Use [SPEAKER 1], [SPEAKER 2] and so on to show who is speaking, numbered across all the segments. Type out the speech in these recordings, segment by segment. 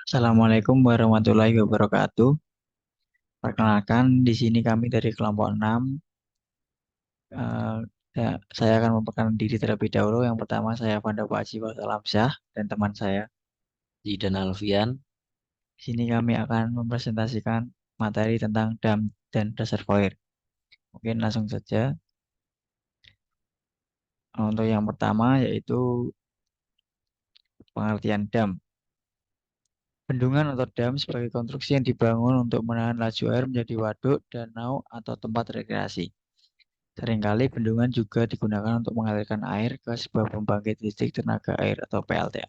[SPEAKER 1] Assalamualaikum warahmatullahi wabarakatuh. Perkenalkan, di sini kami dari kelompok 6. Eh, saya akan memperkenalkan diri terlebih dahulu. Yang pertama, saya Fanda Pak Haji Salamsyah dan teman saya.
[SPEAKER 2] Zidan Alfian.
[SPEAKER 1] Di sini kami akan mempresentasikan materi tentang dam dan reservoir. Mungkin langsung saja. Untuk yang pertama yaitu pengertian dam. Bendungan atau dam sebagai konstruksi yang dibangun untuk menahan laju air menjadi waduk, danau, atau tempat rekreasi. Seringkali bendungan juga digunakan untuk mengalirkan air ke sebuah pembangkit listrik tenaga air atau PLTA.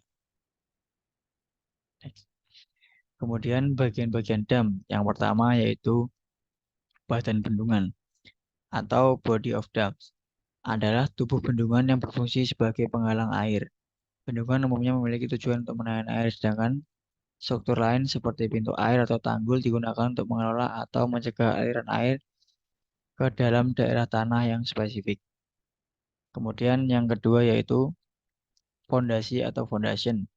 [SPEAKER 1] Next. Kemudian bagian-bagian dam. Yang pertama yaitu badan bendungan atau body of dams adalah tubuh bendungan yang berfungsi sebagai penghalang air. Bendungan umumnya memiliki tujuan untuk menahan air, sedangkan struktur lain seperti pintu air atau tanggul digunakan untuk mengelola atau mencegah aliran air ke dalam daerah tanah yang spesifik. Kemudian yang kedua yaitu fondasi atau foundation.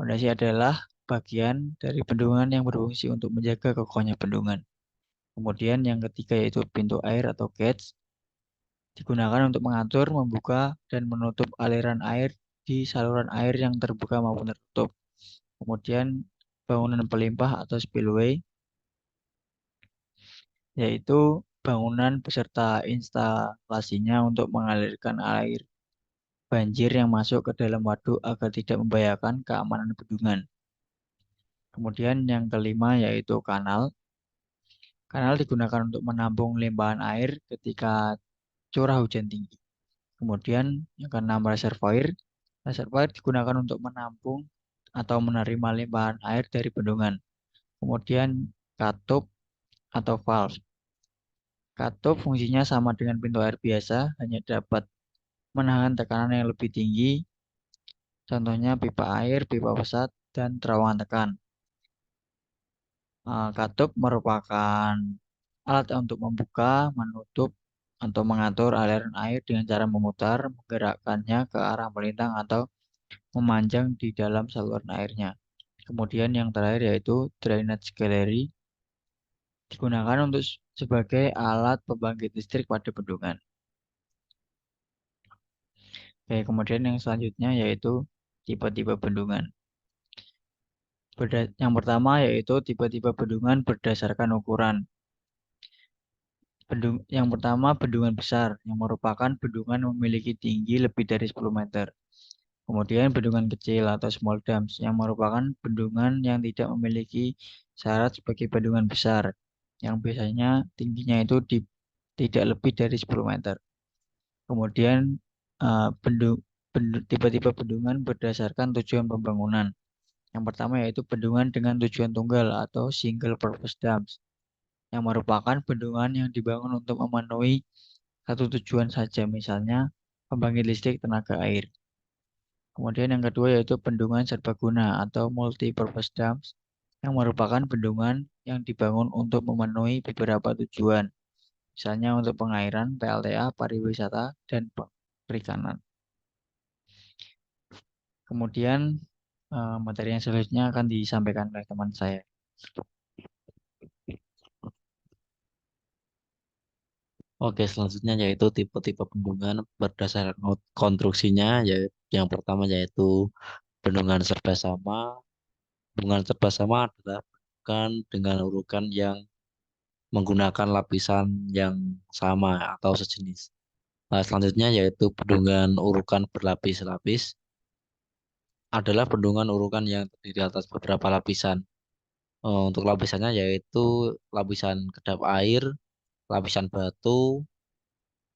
[SPEAKER 1] Fondasi adalah bagian dari bendungan yang berfungsi untuk menjaga kokohnya bendungan. Kemudian yang ketiga yaitu pintu air atau gates, digunakan untuk mengatur, membuka, dan menutup aliran air di saluran air yang terbuka maupun tertutup. Kemudian bangunan pelimpah atau spillway, yaitu bangunan beserta instalasinya untuk mengalirkan air banjir yang masuk ke dalam waduk agar tidak membahayakan keamanan bendungan. Kemudian yang kelima yaitu kanal. Kanal digunakan untuk menampung limpahan air ketika curah hujan tinggi. Kemudian yang keenam reservoir. Reservoir digunakan untuk menampung atau menerima limpahan air dari bendungan. Kemudian katup atau valve. Katup fungsinya sama dengan pintu air biasa, hanya dapat menahan tekanan yang lebih tinggi. Contohnya pipa air, pipa pesat, dan terowongan tekan. Katup merupakan alat untuk membuka, menutup, atau mengatur aliran air dengan cara memutar, menggerakkannya ke arah melintang atau memanjang di dalam saluran airnya. Kemudian yang terakhir yaitu drainage gallery, digunakan untuk sebagai alat pembangkit listrik pada bendungan. Oke, kemudian yang selanjutnya yaitu tipe-tipe bendungan. Yang pertama yaitu tipe-tipe bendungan berdasarkan ukuran. Yang pertama, bendungan besar, yang merupakan bendungan yang memiliki tinggi lebih dari 10 meter. Kemudian bendungan kecil atau small dams, yang merupakan bendungan yang tidak memiliki syarat sebagai bendungan besar, yang biasanya tingginya itu tidak lebih dari 10 meter. Kemudian eh, tipe-tipe bendungan berdasarkan tujuan pembangunan. Yang pertama yaitu bendungan dengan tujuan tunggal atau single purpose dams, yang merupakan bendungan yang dibangun untuk memenuhi satu tujuan saja, misalnya pembangkit listrik tenaga air. Kemudian yang kedua yaitu bendungan serbaguna atau multi-purpose dams, yang merupakan bendungan yang dibangun untuk memenuhi beberapa tujuan, misalnya untuk pengairan, PLTA, pariwisata, dan perikanan. Kemudian materi yang selanjutnya akan disampaikan oleh teman saya.
[SPEAKER 2] Oke, selanjutnya yaitu tipe-tipe bendungan berdasarkan konstruksinya. Yaitu yang pertama yaitu bendungan serbasama. Bendungan serbasama adalah bendungan dengan urukan yang menggunakan lapisan yang sama atau sejenis. Nah, selanjutnya yaitu bendungan urukan berlapis-lapis. Adalah bendungan urukan yang terdiri atas beberapa lapisan. Untuk lapisannya yaitu lapisan kedap air, lapisan batu,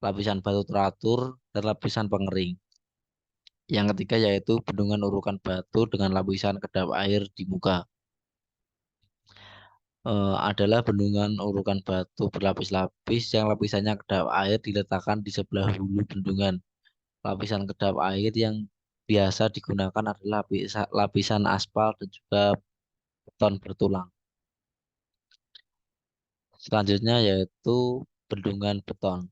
[SPEAKER 2] lapisan batu teratur, dan lapisan pengering. Yang ketiga yaitu bendungan urukan batu dengan lapisan kedap air di muka. Adalah bendungan urukan batu berlapis-lapis yang lapisannya kedap air diletakkan di sebelah hulu bendungan. Lapisan kedap air yang biasa digunakan adalah lapisan aspal dan juga beton bertulang. Selanjutnya yaitu bendungan beton.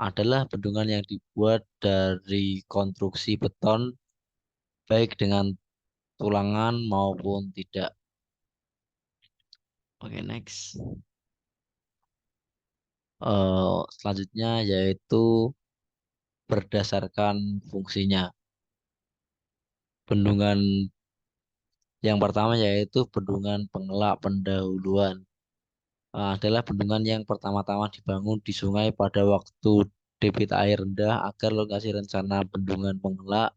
[SPEAKER 2] Adalah bendungan yang dibuat dari konstruksi beton baik dengan tulangan maupun tidak. Oke, next. Selanjutnya yaitu berdasarkan fungsinya. Bendungan yang pertama yaitu bendungan pengelak pendahuluan. Adalah bendungan yang pertama-tama dibangun di sungai pada waktu debit air rendah agar lokasi rencana bendungan pengelak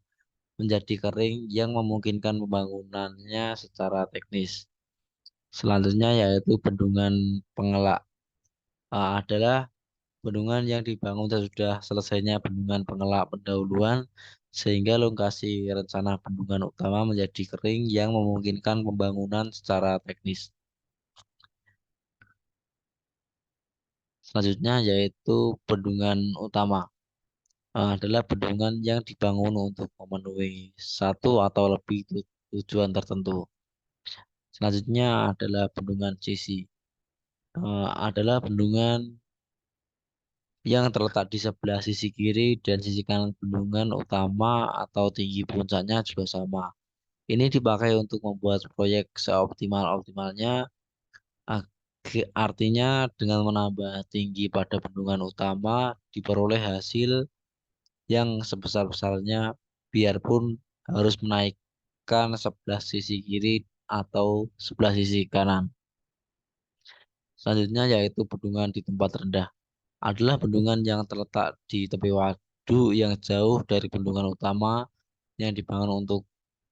[SPEAKER 2] menjadi kering yang memungkinkan pembangunannya secara teknis. Selanjutnya yaitu bendungan pengelak. Adalah bendungan yang dibangun sesudah selesainya bendungan pengelak pendahuluan sehingga lokasi rencana bendungan utama menjadi kering yang memungkinkan pembangunan secara teknis. Selanjutnya yaitu bendungan utama. Adalah bendungan yang dibangun untuk memenuhi satu atau lebih tujuan tertentu. Selanjutnya adalah bendungan sisi. Adalah bendungan yang terletak di sebelah sisi kiri dan sisi kanan bendungan utama atau tinggi puncaknya juga sama. Ini dipakai untuk membuat proyek seoptimal-optimalnya. Artinya dengan menambah tinggi pada bendungan utama diperoleh hasil yang sebesar-besarnya biarpun harus menaikkan sebelah sisi kiri atau sebelah sisi kanan. Selanjutnya yaitu bendungan di tempat rendah. Adalah bendungan yang terletak di tepi waduk yang jauh dari bendungan utama yang dibangun untuk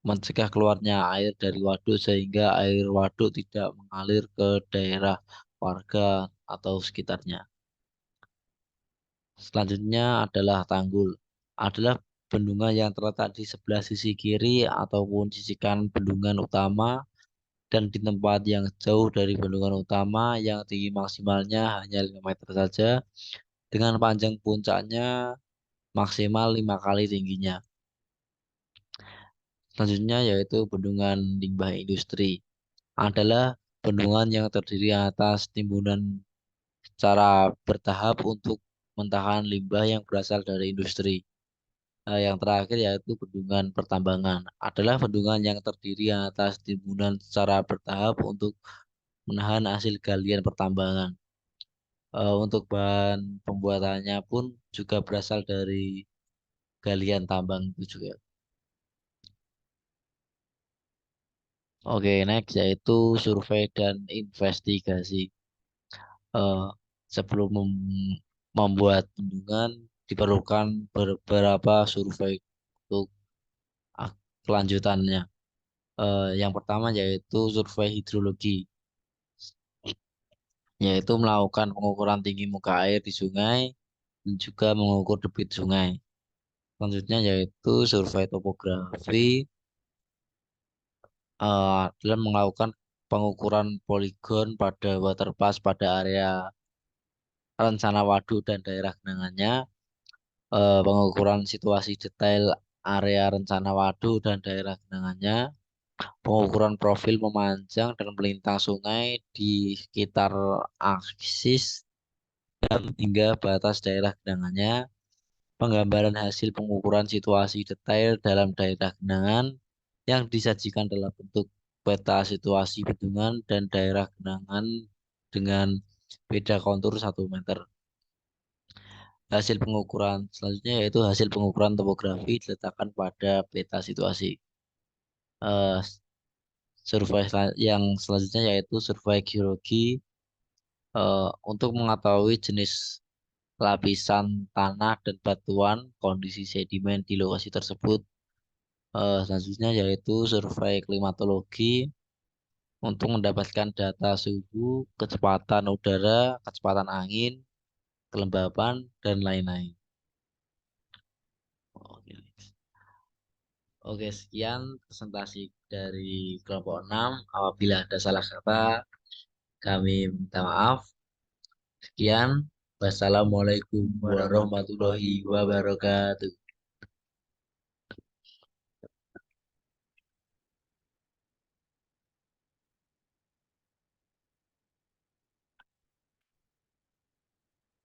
[SPEAKER 2] mencegah keluarnya air dari waduk sehingga air waduk tidak mengalir ke daerah warga atau sekitarnya. Selanjutnya adalah tanggul. Adalah bendungan yang terletak di sebelah sisi kiri ataupun sisi kanan bendungan utama dan di tempat yang jauh dari bendungan utama yang tinggi maksimalnya hanya 5 meter saja dengan panjang puncaknya maksimal 5 kali tingginya. Selanjutnya yaitu bendungan limbah industri. Adalah bendungan yang terdiri atas timbunan secara bertahap untuk mentahan limbah yang berasal dari industri. Yang terakhir yaitu bendungan pertambangan. Adalah bendungan yang terdiri atas timbunan secara bertahap untuk menahan hasil galian pertambangan. Untuk bahan pembuatannya pun juga berasal dari galian tambang itu juga. Oke, next yaitu survei dan investigasi. Eh, sebelum membuat bendungan diperlukan beberapa survei untuk ah, kelanjutannya. Yang pertama yaitu survei hidrologi, yaitu melakukan pengukuran tinggi muka air di sungai dan juga mengukur debit sungai. Selanjutnya yaitu survei topografi, dalam melakukan pengukuran poligon pada waterpass pada area rencana waduk dan daerah genangannya, pengukuran situasi detail area rencana waduk dan daerah genangannya, pengukuran profil memanjang dan melintang sungai di sekitar aksis hingga batas daerah genangannya, penggambaran hasil pengukuran situasi detail dalam daerah genangan yang disajikan dalam bentuk peta situasi bendungan dan daerah genangan dengan beda kontur 1 meter. Hasil pengukuran selanjutnya yaitu hasil pengukuran topografi diletakkan pada peta situasi. Eh, yang selanjutnya yaitu survei geologi, untuk mengetahui jenis lapisan tanah dan batuan, kondisi sedimen di lokasi tersebut. Selanjutnya yaitu survei klimatologi untuk mendapatkan data suhu, kecepatan udara, kecepatan angin, kelembapan, dan lain-lain. Oke, Oke, sekian presentasi dari kelompok 6. Apabila ada salah kata, kami minta maaf. Sekian. Wassalamualaikum warahmatullahi wabarakatuh.